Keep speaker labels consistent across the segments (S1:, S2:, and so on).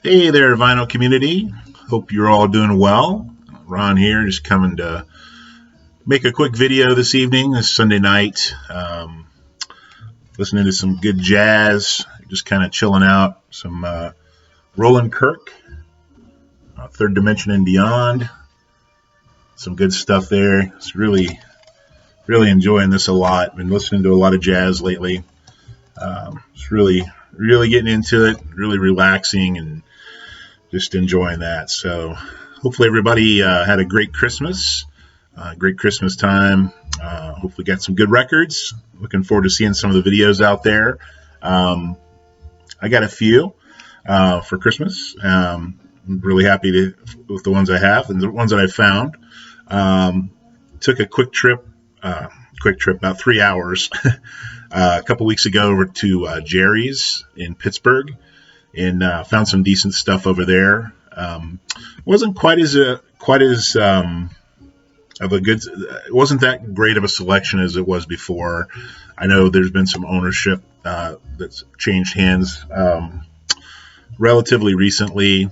S1: Hey there, vinyl community. Hope you're all doing well. Ron here, just coming to make a quick video this evening, this Sunday night. Listening to some good jazz, just kind of chilling out. Some Roland Kirk, Third Dimension and Beyond. Some good stuff there. It's really enjoying this a lot. Been listening to a lot of jazz lately. It's really getting into it, really relaxing and just enjoying that. So hopefully everybody had a great Christmas time. Hopefully got some good records. Looking forward to seeing some of the videos out there. I got a few for Christmas. I'm really happy with the ones I have and the ones that I found. Took a quick trip, about 3 hours, a couple weeks ago over to Jerry's in Pittsburgh, and found some decent stuff over there. Wasn't quite as of a good. It wasn't that great of a selection as it was before. I know there's been some ownership that's changed hands relatively recently,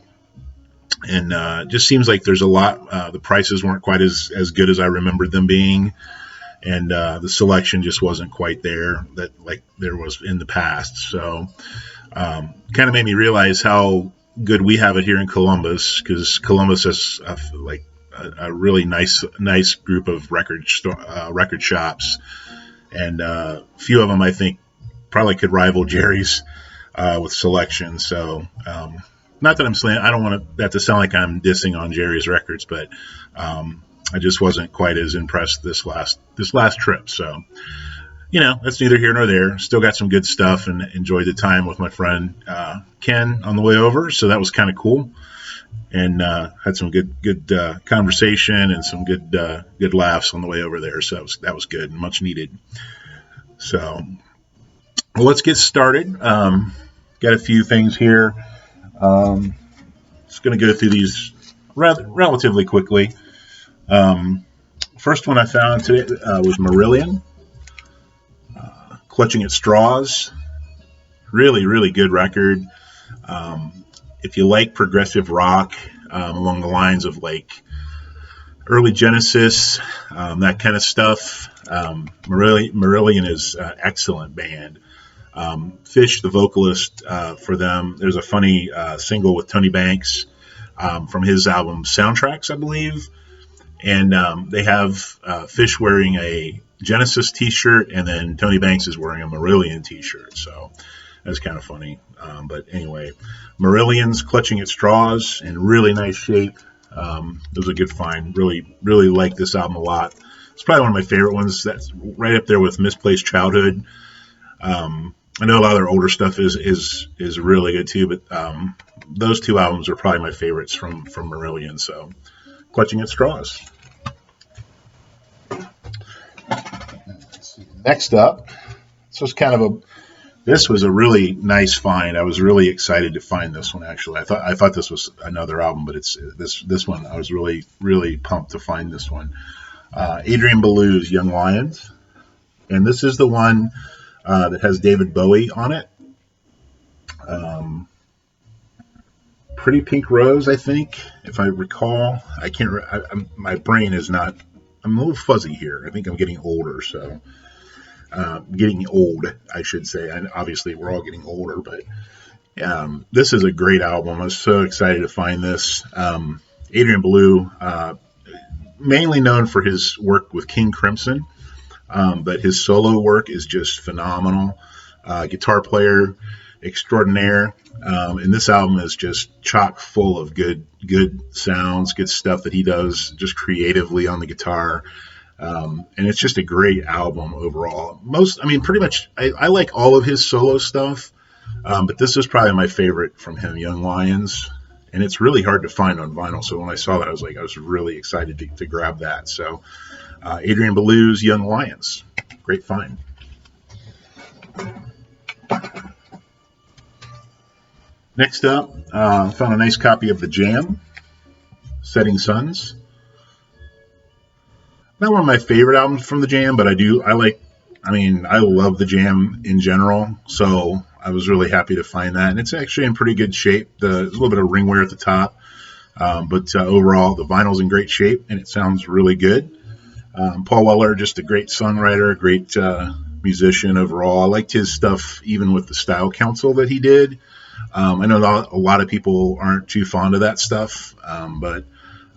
S1: and just seems like there's a lot. The prices weren't quite as good as I remembered them being, and the selection just wasn't quite there that like there was in the past. So kind of made me realize how good we have it here in Columbus, because Columbus has a really nice group of record shops, and a few of them I think probably could rival Jerry's with selection. So not that I'm saying, I don't want that to sound like I'm dissing on Jerry's records, but I just wasn't quite as impressed this last trip. So that's neither here nor there. Still got some good stuff and enjoyed the time with my friend Ken on the way over. So that was kind of cool, and had some good conversation and some good laughs on the way over there. So that was good and much needed. So well, let's get started. Got a few things here. Just going to go through these relatively quickly. First one I found today was Marillion. Clutching at Straws, really good record. If you like progressive rock along the lines of like early Genesis, that kind of stuff, Marillion is an excellent band. Fish, the vocalist for them, there's a funny single with Tony Banks from his album Soundtracks, I believe, and they have Fish wearing a Genesis t-shirt, and then Tony Banks is wearing a Marillion t-shirt, so that's kind of funny. But anyway, Marillion's Clutching at Straws, in really nice shape. It was a good find. Really like this album a lot. It's probably one of my favorite ones. That's right up there with Misplaced Childhood. I know a lot of their older stuff is really good too, but those two albums are probably my favorites from Marillion. So Clutching at Straws. Next up, this was a really nice find. I was really excited to find this one. Actually, I thought this was another album, but it's this one. I was really pumped to find this one. Adrian Belew's Young Lions, and this is the one that has David Bowie on it. Pretty Pink Rose, I think, if I recall. I can't. My brain is not. I'm a little fuzzy here. I think I'm getting older, so. Getting old, I should say. And obviously, we're all getting older, but this is a great album. I was so excited to find this. Adrian Belew, mainly known for his work with King Crimson, but his solo work is just phenomenal. Guitar player extraordinaire, and this album is just chock full of good sounds, good stuff that he does just creatively on the guitar. And it's just a great album overall. Pretty much, I like all of his solo stuff, but this is probably my favorite from him, Young Lions. And it's really hard to find on vinyl. So when I saw that, I was really excited to grab that. So Adrian Belew's Young Lions, great find. Next up, found a nice copy of The Jam, Setting Suns. Not one of my favorite albums from The Jam, but I like I mean, I love the Jam in general, so I was really happy to find that. And it's actually in pretty good shape. There's a little bit of ring wear at the top, but overall, the vinyl's in great shape, and it sounds really good. Paul Weller, just a great songwriter, great musician overall. I liked his stuff even with the Style Council that he did. I know a lot of people aren't too fond of that stuff, but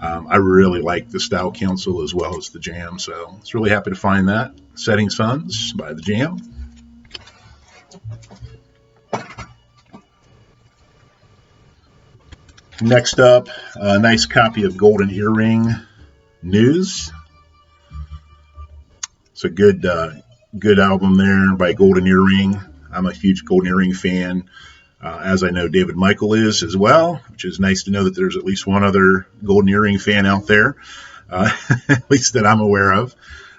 S1: I really like the Style Council as well as the Jam, so I was really happy to find that. Setting Suns by the Jam. Next up, a nice copy of Golden Earring News. It's a good album there by Golden Earring. I'm a huge Golden Earring fan, as I know David Michael is as well, which is nice to know that there's at least one other Golden Earring fan out there, at least that I'm aware of.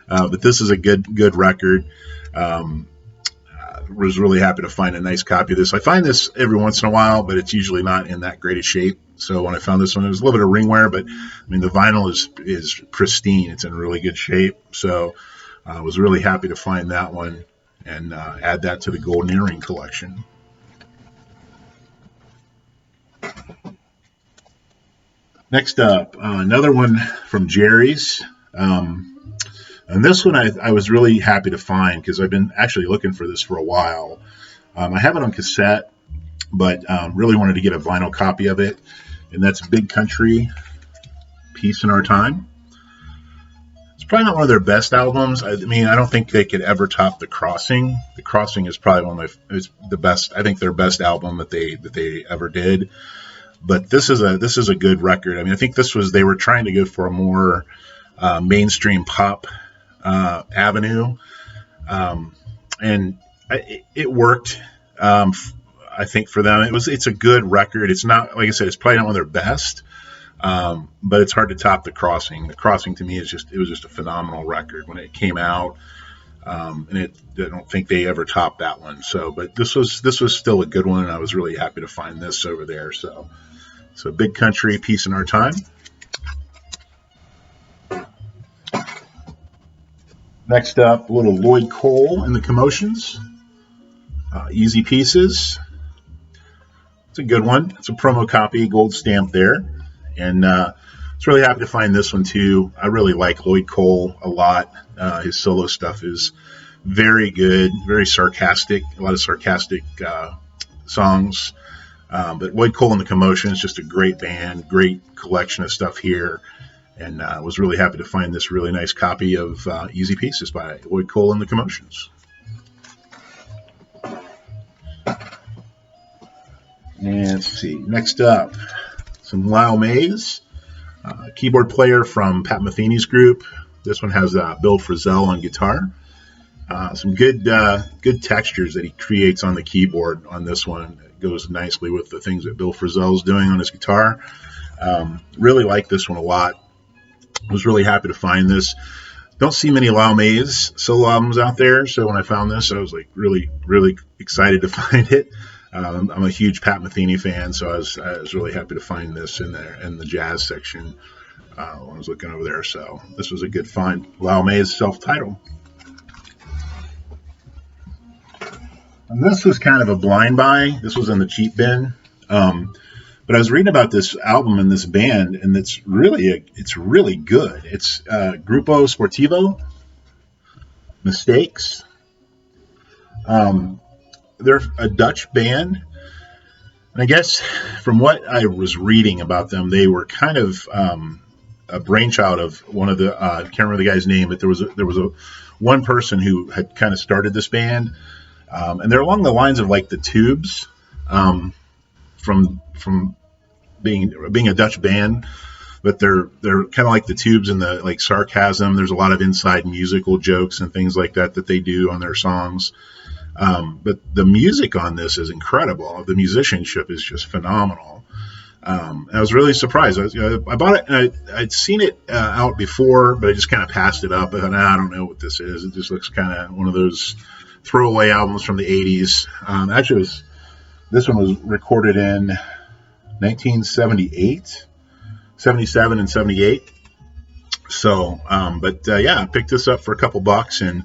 S1: But this is a good record. Was really happy to find a nice copy of this. I find this every once in a while, but it's usually not in that great a shape. So when I found this one, there was a little bit of ring wear, but I mean the vinyl is pristine. It's in really good shape. So I was really happy to find that one and add that to the Golden Earring collection. Next up, another one from Jerry's. And this one I was really happy to find because I've been actually looking for this for a while. I have it on cassette, but really wanted to get a vinyl copy of it. And that's Big Country, Peace in Our Time. It's probably not one of their best albums. I mean, I don't think they could ever top The Crossing. The Crossing is probably one of the best. I think their best album that they ever did. But this is a good record. I mean, I think they were trying to go for a more mainstream pop avenue, and it worked. I think for them, it's a good record. It's not, like I said, it's probably not one of their best, but it's hard to top The Crossing. The Crossing to me was just a phenomenal record when it came out, and I don't think they ever topped that one. So, but this was still a good one, and I was really happy to find this over there. So Big Country, Peace in Our Time. Next up, a little Lloyd Cole and the Commotions. Easy Pieces. It's a good one. It's a promo copy, gold stamp there. And I was really happy to find this one too. I really like Lloyd Cole a lot. His solo stuff is very good, very sarcastic, a lot of sarcastic songs. But Lloyd Cole and the Commotions, just a great band, great collection of stuff here. And I was really happy to find this really nice copy of Easy Pieces by Lloyd Cole and the Commotions. And let's see, next up, some Lyle Mays, keyboard player from Pat Metheny's group. This one has Bill Frisell on guitar. Some good textures that he creates on the keyboard on this one. It goes nicely with the things that Bill Frisell's doing on his guitar. Really like this one a lot. Was really happy to find this. Don't see many Lyle Mays solo albums out there, so when I found this, I was like really, really excited to find it. I'm a huge Pat Metheny fan, so I was really happy to find this in the jazz section when I was looking over there. So this was a good find. Lyle Mays self-titled. And this was kind of a blind buy. This was in the cheap bin. But I was reading about this album and this band, and it's really good. It's Grupo Sportivo, Mistakes. They're a Dutch band, and I guess from what I was reading about them, they were kind of a brainchild of one of the I can't remember the guy's name, but there was one person who had kind of started this band, and they're along the lines of like the Tubes. From being a Dutch band, but they're kind of like the Tubes in the like sarcasm. There's a lot of inside musical jokes and things like that they do on their songs. But the music on this is incredible. The musicianship is just phenomenal. I was really surprised. I bought it and I'd seen it out before, but I just kind of passed it up. I thought, I don't know what this is. It just looks kind of one of those throwaway albums from the 80s. Actually, this one was recorded in 1978, 77 and 78. So, I picked this up for a couple bucks and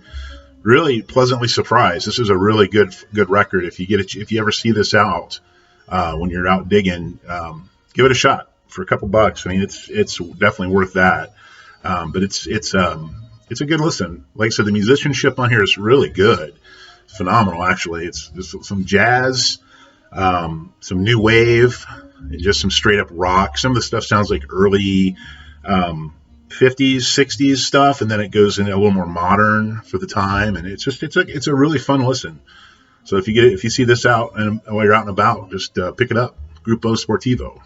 S1: really pleasantly surprised. This is a really good record. If you ever see this out when you're out digging, give it a shot for a couple bucks. I mean, it's definitely worth that. But it's a good listen. Like I said, the musicianship on here is really good, phenomenal actually. It's just some jazz, some new wave, and just some straight up rock. Some of the stuff sounds like early 50s, 60s stuff, and then it goes into a little more modern for the time. And it's a really fun listen. So if you see this out and while you're out and about, just pick it up. Grupo Sportivo.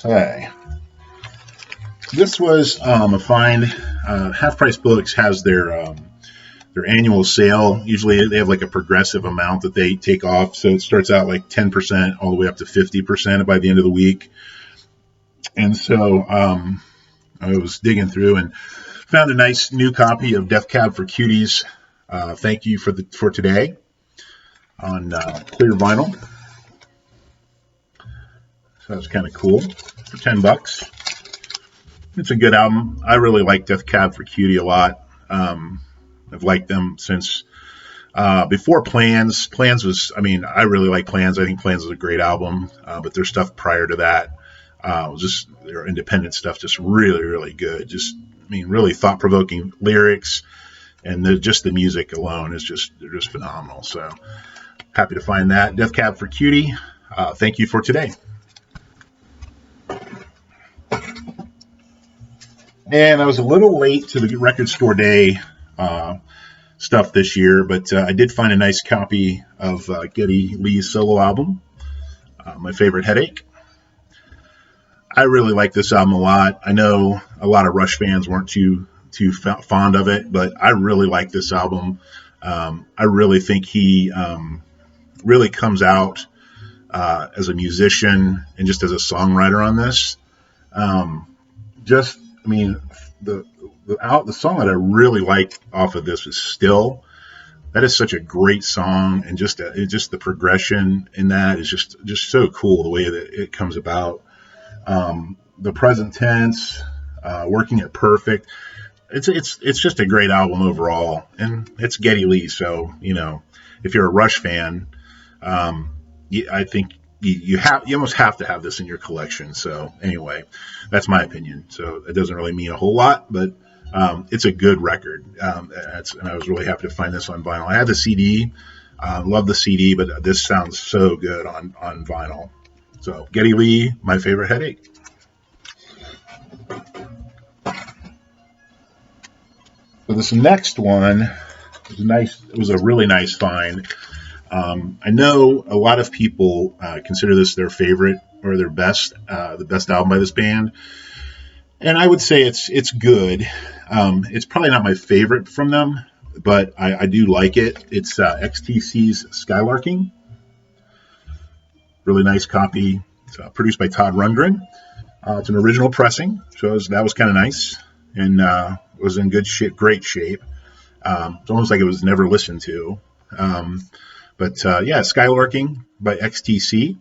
S1: Okay. This was a find. Half Price Books has their annual sale. Usually they have like a progressive amount that they take off. So it starts out like 10% all the way up to 50% by the end of the week. And so I was digging through and found a nice new copy of Death Cab for Cuties. Thank you for today on clear vinyl. So that's kind of cool for $10. It's a good album. I really like Death Cab for Cutie a lot. I've liked them since before Plans. Plans I really like Plans. I think Plans is a great album, but their stuff prior to that, just their independent stuff, just really, really good. Really thought-provoking lyrics, and just the music alone they're just phenomenal. So happy to find that. Death Cab for Cutie. Thank you for today. And I was a little late to the record store day stuff this year, but I did find a nice copy of Geddy Lee's solo album, My Favorite Headache. I really like this album a lot. I know a lot of Rush fans weren't too fond of it, but I really like this album. I really think he really comes out as a musician and just as a songwriter on this. The song that I really like off of this is Still. That is such a great song, and just the progression in that is just so cool, the way that it comes about. The present tense, working it perfect. It's just a great album overall, and it's Geddy Lee. So if you're a Rush fan, I think you almost have to have this in your collection. So anyway, that's my opinion. So it doesn't really mean a whole lot, but it's a good record. And I was really happy to find this on vinyl. I had the CD, love the CD, but this sounds so good on vinyl. So Geddy Lee, My Favorite Headache. So this next one was nice. It was a really nice find. I know a lot of people consider this their favorite or their best, the best album by this band, and I would say it's good. It's probably not my favorite from them, but I do like it. It's XTC's Skylarking. Really nice copy. It's produced by Todd Rundgren. It's an original pressing, so that was kind of nice, and was in great shape. It's almost like it was never listened to. But Skylarking by XTC.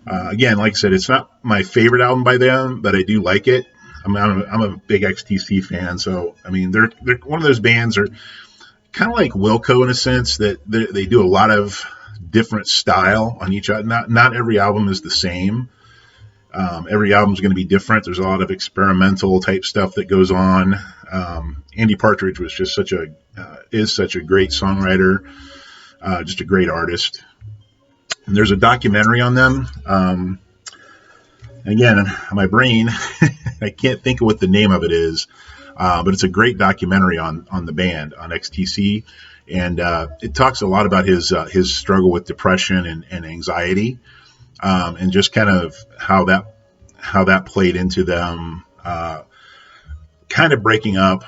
S1: Again, like I said, it's not my favorite album by them, but I do like it. I'm a big XTC fan, so they're one of those bands are kind of like Wilco in a sense that they do a lot of different style on each other. Not every album is the same. Every album is going to be different. There's a lot of experimental type stuff that goes on. Andy Partridge was just is such a great songwriter, just a great artist. And there's a documentary on them. Again, my brain, I can't think of what the name of it is, but it's a great documentary on the band, on XTC. And it talks a lot about his struggle with depression and anxiety, and just kind of how that played into them kind of breaking up,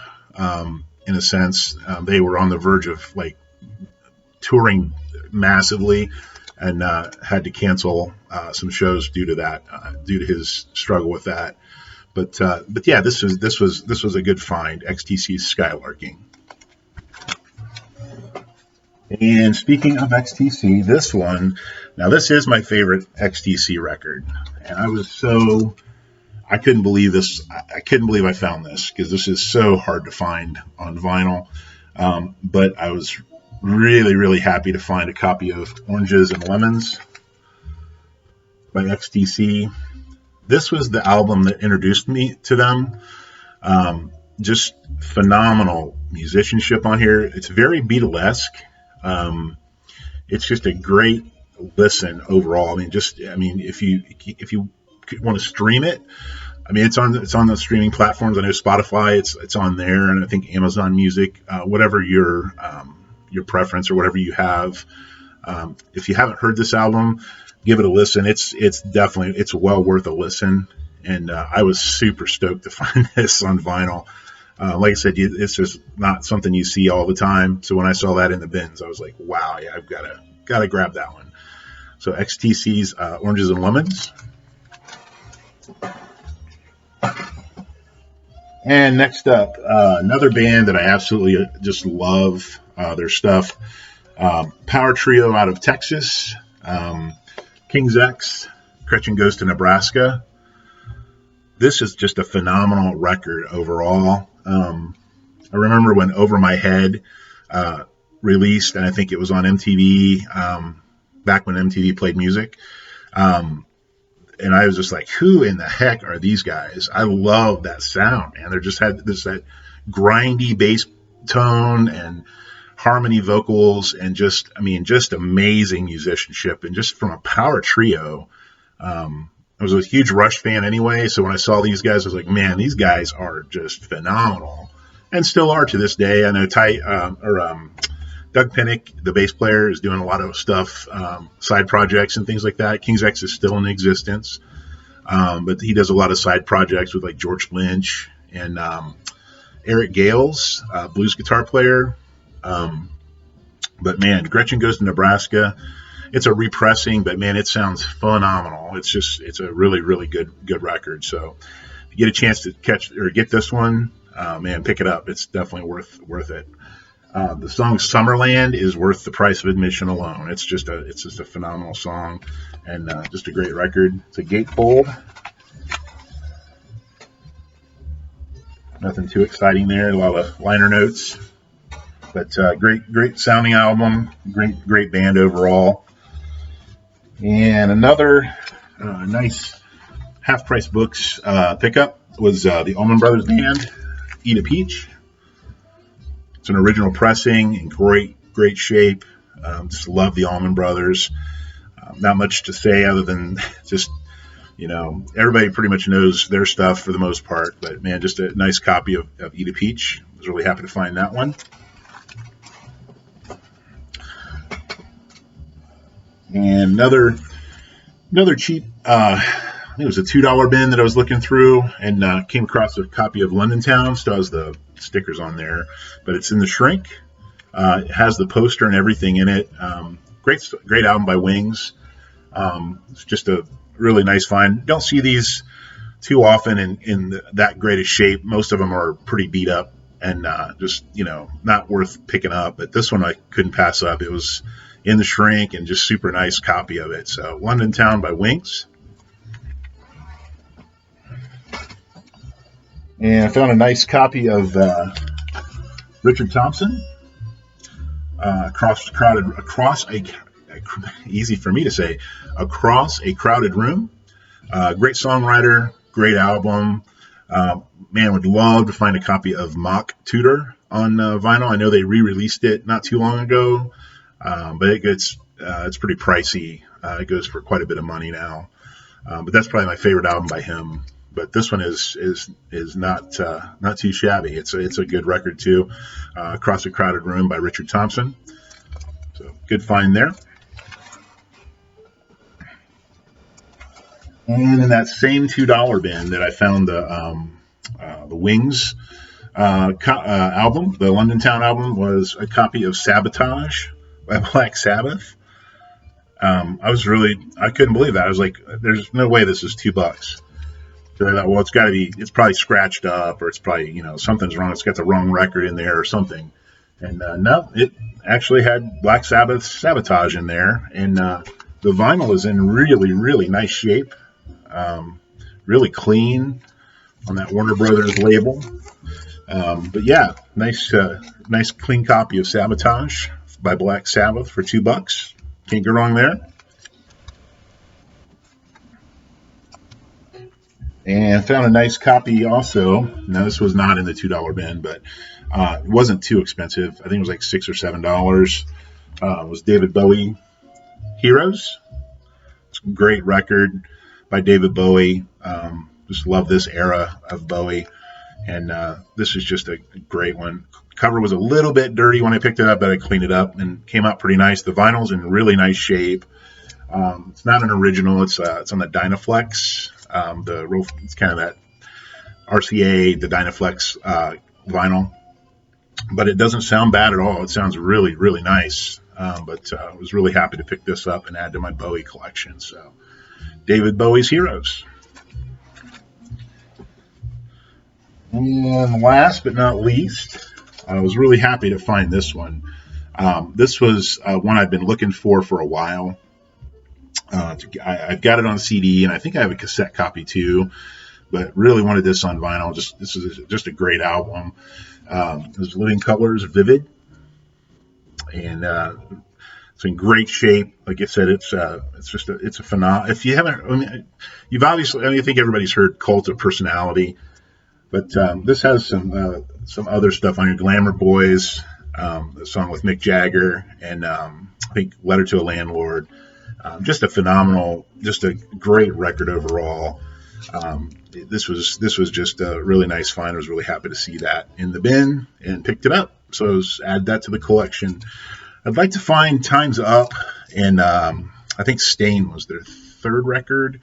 S1: in a sense. They were on the verge of like touring massively, and had to cancel some shows due to that, due to his struggle with that. But yeah, this was a good find. XTC's Skylarking. And speaking of XTC, this is my favorite XTC record, and I I couldn't believe this. I couldn't believe I found this because this is so hard to find on vinyl. But I was really, really happy to find a copy of Oranges and Lemons by XTC. This was the album that introduced me to them. Just phenomenal musicianship on here. It's very Beatlesque. It's just a great listen overall. I mean, if you want to stream it, I mean, it's on the streaming platforms. I know Spotify, it's on there, and I think Amazon Music, whatever your preference or whatever you have. If you haven't heard this album, give it a listen. It's definitely well worth a listen. And I was super stoked to find this on vinyl. Like I said, it's just not something you see all the time. So when I saw that in the bins, I was like, wow, yeah, I've got to grab that one. So XTC's Oranges and Lemons. And next up, another band that I absolutely just love their stuff. Power trio out of Texas. King's X, Gretchen Goes to Nebraska. This is just a phenomenal record overall. I remember when Over My Head released, and I think it was on MTV, back when MTV played music. And I was just like, who in the heck are these guys? I love that sound, man. They just had that grindy bass tone and harmony vocals, and just amazing musicianship. And just from a power trio, I was a huge Rush fan anyway. So when I saw these guys, I was like, man, these guys are just phenomenal, and still are to this day. I know Doug Pinnick, the bass player, is doing a lot of stuff, side projects and things like that. King's X is still in existence, but he does a lot of side projects with like George Lynch and Eric Gales, blues guitar player. But man, Gretchen Goes to Nebraska. It's a repressing, but man, it sounds phenomenal. It's a really, really good record. So if you get a chance to get this one, man, pick it up. It's definitely worth it. The song Summerland is worth the price of admission alone. It's just a phenomenal song, and just a great record. It's a gatefold. Nothing too exciting there. A lot of liner notes, but great sounding album. Great band overall. And another nice half-price books pickup was the Allman Brothers Band, Eat a Peach. It's an original pressing in great shape. Just love the Allman Brothers. Not much to say other than just, everybody pretty much knows their stuff for the most part. But man, just a nice copy of Eat a Peach. I was really happy to find that one. And another cheap, I think it was a $2 bin that I was looking through, and came across a copy of London Town. Still has the stickers on there, but it's in the shrink. It has the poster and everything in it. Great album by Wings. It's just a really nice find. Don't see these too often in that great of shape. Most of them are pretty beat up and just not worth picking up. But this one I couldn't pass up. It was in the shrink and just super nice copy of it. So London Town by Wings. And I found a nice copy of Richard Thompson, Across a Crowded Room. Great songwriter, great album. Man, would love to find a copy of Mock Tutor on vinyl. I know they re-released it not too long ago, but it's pretty pricey. It goes for quite a bit of money now. But that's probably my favorite album by him. But this one is not too shabby. It's a good record too. Across a Crowded Room by Richard Thompson. So good find there. And in that same $2 bin that I found the Wings album, the London Town album, was a copy of Sabotage by Black Sabbath. I couldn't believe that. I was like, there's no way this is $2. So I thought, well, it's probably scratched up, or it's probably, something's wrong. It's got the wrong record in there or something. And no, it actually had Black Sabbath's Sabotage in there. And the vinyl is in really, really nice shape. really clean on that Warner Brothers label. But yeah, nice clean copy of Sabotage by Black Sabbath for $2. Can't go wrong there. And found a nice copy also. Now, this was not in the $2 bin, but it wasn't too expensive. I think it was like $6 or $7. It was David Bowie, Heroes. It's a great record by David Bowie. Just love this era of Bowie. And this is just a great one. Cover was a little bit dirty when I picked it up, but I cleaned it up and came out pretty nice. The vinyl's in really nice shape. It's not an original. It's on the Dynaflex. It's kind of that RCA, the Dynaflex vinyl, but it doesn't sound bad at all. It sounds really, really nice. But I was really happy to pick this up and add to my Bowie collection. So, David Bowie's Heroes. And last but not least, I was really happy to find this one. This was one I've been looking for a while. I've got it on CD, and I think I have a cassette copy too, but really wanted this on vinyl. This is just a great album. It's Living Colours, Vivid, and it's in great shape. Like I said, it's a phenomenal. If you haven't, you've obviously, I think everybody's heard Cult of Personality, but this has some other stuff on here. Glamour Boys, the song with Mick Jagger, and I think Letter to a Landlord. Just a phenomenal, just a great record overall. This was just a really nice find. I was really happy to see that in the bin and picked it up. So add that to the collection. I'd like to find Time's Up, and I think Stain was their third record,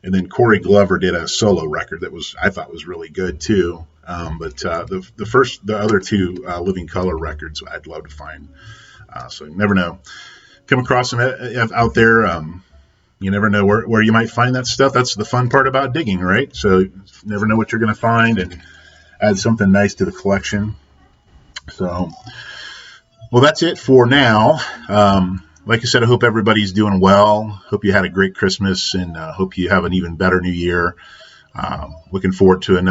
S1: and then Corey Glover did a solo record that I thought was really good too. But the other two Living Color records I'd love to find. So you never know. Come across them out there. You never know where you might find that stuff. That's the fun part about digging, right? So you never know what you're going to find and add something nice to the collection. So, well, that's it for now. Like I said, I hope everybody's doing well. Hope you had a great Christmas, and hope you have an even better New Year. Looking forward to a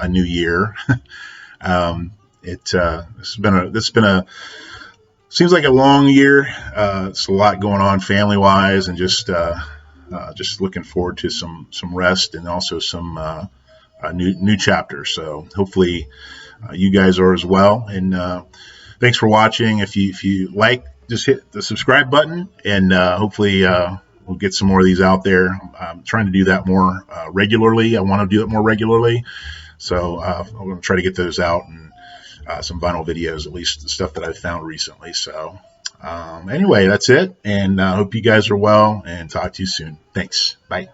S1: new year. This has been a seems like a long year. It's a lot going on family-wise, and just looking forward to some rest and also some new chapters. So hopefully you guys are as well. And thanks for watching. If you like, just hit the subscribe button, and hopefully we'll get some more of these out there. I'm trying to do that more regularly. I want to do it more regularly. So I'm going to try to get those out, and some vinyl videos, at least the stuff that I've found recently. So anyway, that's it. And I hope you guys are well, and talk to you soon. Thanks. Bye.